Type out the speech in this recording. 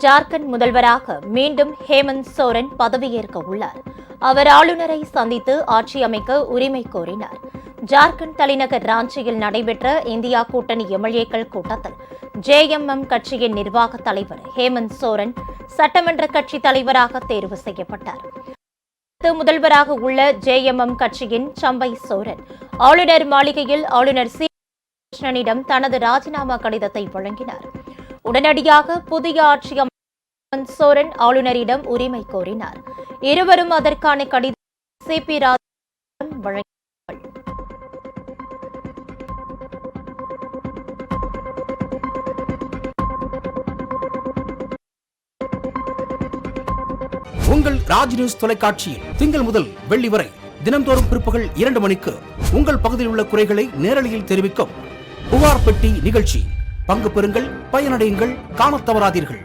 ஜார்க்கண்ட் முதல்வராக மீண்டும் ஹேமந்த் சோரன் பதவியேற்க உள்ளார். அவர் ஆளுநரை சந்தித்து ஆட்சி அமைக்க உரிமை கோரினார். ஜார்க்கண்ட் தலைநகர் ராஞ்சியில் நடைபெற்ற இந்தியா கூட்டணி எம்எல்ஏக்கள் கூட்டத்தில் ஜேஎம்எம் கட்சியின் நிர்வாக தலைவர் ஹேமந்த் சோரன் சட்டமன்ற கட்சி தலைவராக தேர்வு செய்யப்பட்டார். முதல்வராக உள்ள ஜேஎம்எம் கட்சியின் சம்பை சோரன் ஆளுநர் மாளிகையில் ஆளுநர் சி கிருஷ்ணனிடம் தனது ராஜினாமா கடிதத்தை வழங்கினார். உடனடியாக புதிய ஆட்சி ஹேமந்த் சோரன் ஆளுநரிடம் உரிமை கோரினார். இருவரும் அதற்கான கடிதம் சிபி ராஜிடம் வழங்கினார்கள். உங்கள் ராஜ் நியூஸ் தொலைக்காட்சியில் திங்கள் முதல் வெள்ளி வரை தினந்தோறும் பிற்பகல் 2 மணிக்கு உங்கள் பகுதியில் உள்ள குறைகளை நேரலையில் தெரிவிக்கும் புகார் பெட்டி நிகழ்ச்சி. பங்கு பெறுங்கள், பயனடையுங்கள், காணத் தவறாதீர்கள்.